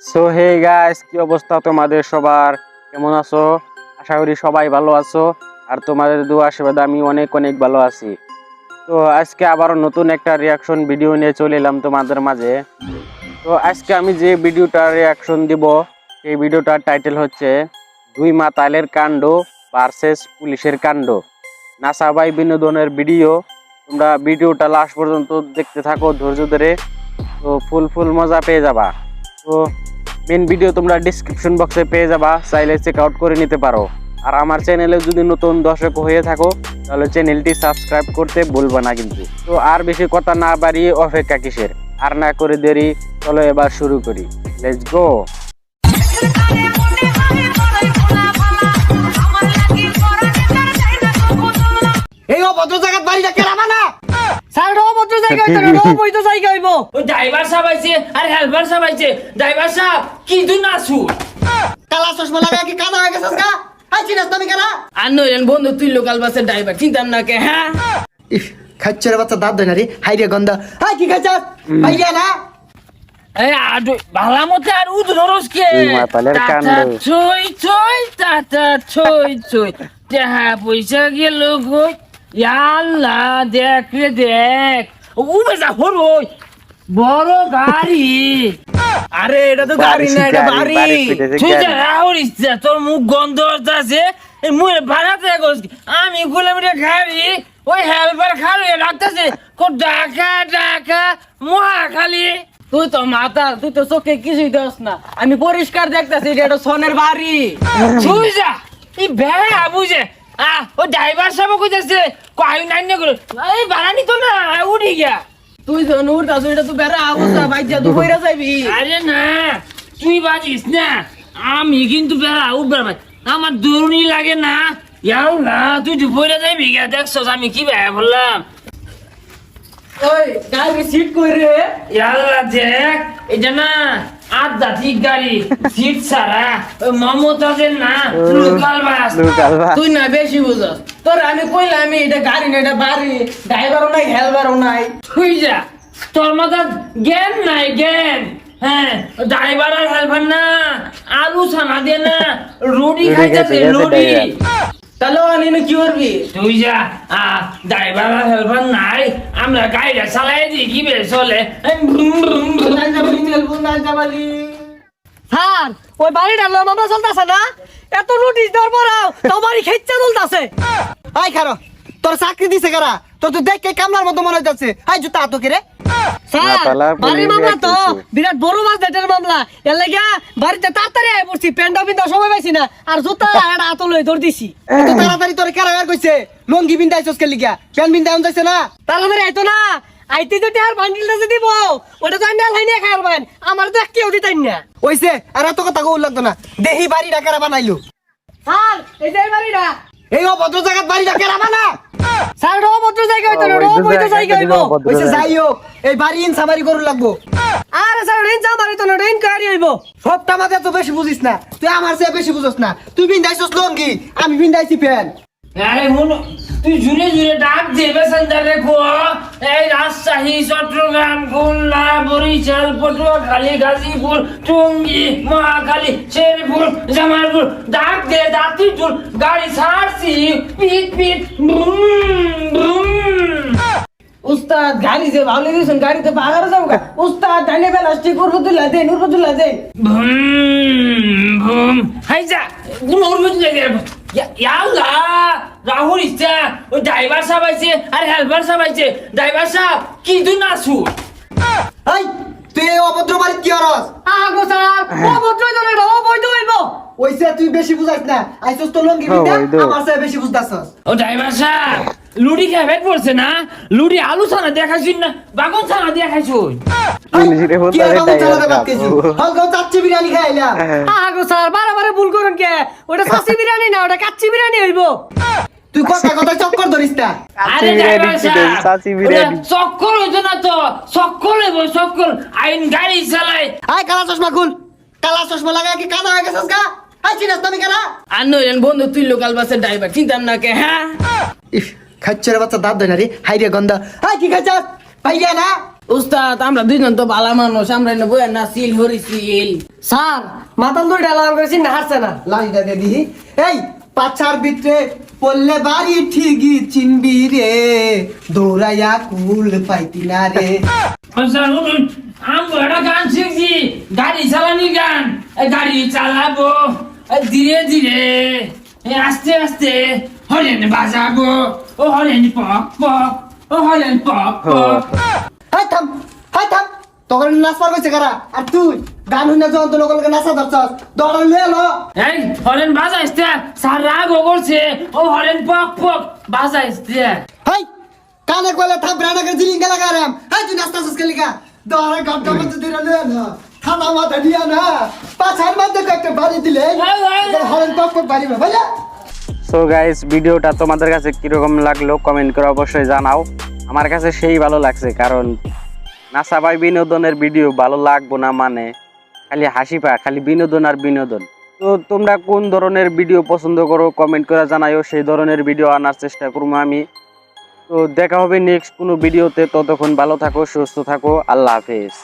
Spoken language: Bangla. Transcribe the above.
সো হে গাইস, কি অবস্থা তোমাদের সবার? কেমন আছো? আশা করি সবাই ভালো আছো। আর তোমাদের দোয়া আশীর্বাদে আমি অনেক অনেক ভালো আছি। তো আজকে আবারও নতুন একটা রিয়াকশন ভিডিও নিয়ে চলে এলাম তোমাদের মাঝে। তো আজকে আমি যে ভিডিওটার রিয়াকশন দিব, সেই ভিডিওটার টাইটেল হচ্ছে দুই মাতালের কাণ্ড ভার্সেস পুলিশের কাণ্ড। নাসাবাই বিনোদনের ভিডিও। তোমরা ভিডিওটা লাস্ট পর্যন্ত দেখতে থাকো ধৈর্য ধরে। তো ফুল মজা পেয়ে যাবা। তো মেন ভিডিও তোমরা ডিসক্রিপশন বক্সে পেয়ে যাবা, চাইলে চেক আউট করে নিতে পারো। আর আমার চ্যানেলে যদি নতুন দর্শক হয়ে থাকো তাহলে চ্যানেলটি সাবস্ক্রাইব করতে ভুলবা না কিন্তু। তো আর বেশি কথা না বাড়িয়ে অপেক্ষা কিসের, আর না করে দেরি, চলো এবার শুরু করি। Let's go. এই অভদ্র জায়গাত বাড়ি রাখে রাখা না। স্যার অভদ্র জায়গা হইতো না, অবৈধ জায়গা হইব। ওই ড্রাইভার সাহেব আইছে আর হেল্পার সাহেব আইছে। ড্রাইভার সাহেব কি তুই নাচু? কালা চশমা লাগায় কি কানা হয়ে গেছিস গা? আই চিনাস না আমি কেনা? আর নইলেন বন্ধু তুই লোকাল বাসের ড্রাইভার, চিন্তাম না কে? হ্যাঁ ইস, খাচ্ছে রে বাচ্চা দাঁত দেয় না রে। হাই রে গন্ধ। হাই কি খাচ্ছাস? ভাইয়া না? এই আর ভালা মতে আর উদরস কে দুই মাতালের কাণ্ড। ছই ছই টাটা ছই ছই টাকা পয়সা গেল গো। আল্লাহ দেখ রে দেখ, উবে যা হরই বড় গাড়ি। আরে এটা তো গাড়ি না, এটা বাড়ি। তুই যা রাহুরিস তোর মুখ গন্ধ আছে, এই মুখে ভাড়াতে গোস। আমি কিলোমিটার গাড়ি, ওই হেল্পার খালি রাখতেছে কো ঢাকা ঢাকা মহাখালী। তুই তো মাথা, তুই তো চোখে কিছুই দেস না। আমি পরিষ্কার দেখতেছি এটা সোনের বাড়ি। তুই যা এই বেড়া বুঝে ও ড্রাইভার সাহেব কইতেছে কই নাই না করে এই বাড়ানি তো না উড়ি গিয়া। তুই তো নূর দাস, এটা তো বেড়া অবস্থা বাইজা তুই কইরা যাইবি। আরে না তুই বাজিস না, আমি কিন্তু বেড়া উঠবার ভাই আমার দৌড়নি লাগে না। ইয়াও না তুই তো বইরা যাইবি গিয়া, দেখছস আমি কি ভাই বললাম। ওই গাড়ি সিট কই রে? ইয়াল্লা দেখ এটা না আধা ঠিক গাড়ি, সিট ছাড়া মমতাজের না লোকাল বাস। Local bus. তুই না বেশি বুঝস। তোর আমি কইলাম আমি এটা গাড়ি না, এটা বাড়ি। ড্রাইভারও নাই, হেলপারও নাই। তুই যা, তোর মাথার জ্ঞান নাই জ্ঞান। হ্যাঁ ড্রাইভার আর হেল্পার না আলু ছানা দিয়ে না রুটি খাইতেছে রুটি। তাহলে আনিনি কি করবি? তুই যা ড্রাইভার আর হেল্পার নাই, আমরা গাড়িটা চালাই দিই কি বে চলে। স্যার ওই বাড়িটা লম্বা চলতেছে না, এত নোটিশ দেওয়ার পরেও তো বাড়ি খেচ্ছা চলতেছে। হাই খারো। তোর চাকরি দিছে কারা? তোর তো দেখে কামলার মতো মনে হইতাছে। হাই জুতা আতো কে রে? স্যার মাতালা বাড়ির পুলিশ মামলা তো রাখতেছে। বিরাট বড় মাছ দেটের মামলা। এর লাগা বাড়িতে তাড়াতাড়ি আয় পড়ছি, প্যান্ডা বিন্দা সময় পাইছি না। আর জুতা একটা হাত লই ধর দিছি। এত তাড়াতাড়ি তোর কেরা আর কইছে? লঙ্গি বিন্দাইছস কে লিগা? প্যান বিন্দাই আন যাইছে না? তাড়াতাড়ি আইতো না। আইতে যদি আর বান্ডিলটা যদি দিব ওটা তো আইনা লাইনে খাইবেন, আমার তো কেউ দিতাই না। ওইছে আর এত কথা কই লাগতো না। দেহি বাড়িটা কেরা বানাইলো? স্যার এই যে এই বাড়িটা। এই অভদ্র জায়গাত বাড়িটা কেরা বানা? স্যার অভদ্র জায়গা হইতো না, অবৈধ জায়গা হইব। ওইছে যাই হোক, এই বাড়ি ইনসামারি করু লাগবো। আরে স্যার রেঞ্জ আমার হইতো না, রেঞ্জ কারি হইব। সবটা মাঝে তো বেশি বুঝিস না। তুই আমার চেয়ে বেশি বুঝস না। তুই বিন্দাইছস লঙ্গি, আমি বিন্দাইছি প্যান। আরে হুন তুই জুড়ে জুড়ে ডাক দেবে সেন্টার রেখো। এই রাজশাহী, চট্টগ্রাম, খুলনা, বরিশাল, পটুয়াখালী, গাজীপুর, টঙ্গী, মহাখালী, শেরপুর, জামালপুর ডাক দে দাঁতি চুল গাড়ি ছাড়ছি পিট পিট বুম বুম। উস্তাদ গাড়ি যে ভালো দিয়েছেন, গাড়িতে বাগারে যাবো গা। উস্তাদ ডাইনে প্লাস্টিক উরবতুল্লাহ দেন, উরবতুল্লাহ দেন। বুম বুম হাই যা কোন উড়বুঝ লাগে। ইয়াল্লা রাহুল ইচ্ছা ওই ড্রাইভার সাহেব আইছে আর হেল্পার সাহেব আইছে। ড্রাইভার সাহেব কি তুই নাচু? এই তুই এই অভদ্র বাড়ি কি হরস? আগো স্যার অভদ্র হইতো না, এটা অবৈধ হইব। ওইছে তুই বেশি বুঝাইস না। আইছস তো লঙ্গি বিন্দা, ওই তো। আমার চেয়ে বেশি বুঝতাছস। ও ড্রাইভার সাহেব লুডি খেয়ে পেট পড়ছে না? লুডি আলু ছানা দেখাইছুন না বাগন ছানা দেখাইছুন? পুলিশে কি আর হতারে বাবু চালাতে টাইগার বাদ কেছি? হালকা চাচ্ছি বিরিয়ানি খাইলা। আগো স্যার বারে ভুল করেন কে? ওটা সাসি বিরিয়ানি না, ওটা কাচ্চি বিরিয়ানি হইব। তুই কথা কথা চক্কর ধরিস না। আরে বিরিয়ানি ড্রাইভার কি সাহেব সাসি বিরিয়ানি? ওটা চক্কর হইতো না তো, চক্কর হইব চক্কর। আইন গাড়ি চালায়। আয় কালা চশমা খুল। কালা চশমা লাগায় কি কানা হয়ে গেছিস গা? আই চিনাস না আমি কেনা? আর নইলেন বন্ধু তুই লোকাল বাসের ড্রাইভার, চিন্তাম না কে? হ্যাঁ ইস, খাচ্ছে রে বাচ্চা দাঁত দেয় না রে। হাই রে গন্ধ। হাই কি খাচ্ছাস? ভাইয়া না? উস্তাদ আমরা দুইজন তো ভালো মানুষ আমরা এনে বইয়া না সিল হরি সিল স্যার মাতাল দুইটা লাগাম করেছি না হারছে না লাইটা দিয়ে দিহি এই পাছার ভিতরে পড়লে বাড়ি ঠিকই চিনবি রে দৌড়াইয়া কুল পাইতি না রে স্যার শুনুন আমি একটা গান শিখছি গাড়ি চালানি গান এই গাড়ি চালাবো এই ধীরে ধীরে এই আস্তে আস্তে হরেন বাজাবো ও হরেন পক পক ও হরেন পক পক হাই থাম তখন নাচবার কইছে কারা আর তুই গান হইনা যখন তো লোককে নাচা ধরছস দৌড়া লয়ে লো এই হরেন বাজাইছে স্যার রাগও করছে ও হরেন পক পক বাজাইছে হাই কানে কইলে থাম ব্রানা করে জিলিঙ্গা লাগারাম হাই তুই নাচতাছস কে লিগা দৌড়া ঘন্টা মধ্যে দিরা লয়ে না থানা মাথা দিয়া না পাছার মধ্যে একটা বাড়ি দিলে হরেন পক বাড়ি ভাইয়া সো গাইস ভিডিওটা তোমাদের কাছে কিরকম লাগলো কমেন্ট করে অবশ্যই জানাও। আমার কাছে সেই ভালো লাগছে, কারণ নাসাবাই বিনোদনের ভিডিও ভালো লাগবো না মানে খালি হাসি পা, খালি বিনোদন আর বিনোদন। তো তোমরা কোন ধরনের ভিডিও পছন্দ করো কমেন্ট করে জানাইও, সেই ধরনের ভিডিও আনার চেষ্টা করবো আমি। তো দেখা হবে নেক্সট কোনো ভিডিওতে, ততক্ষণ ভালো থাকো, সুস্থ থাকো, আল্লাহ হাফেজ।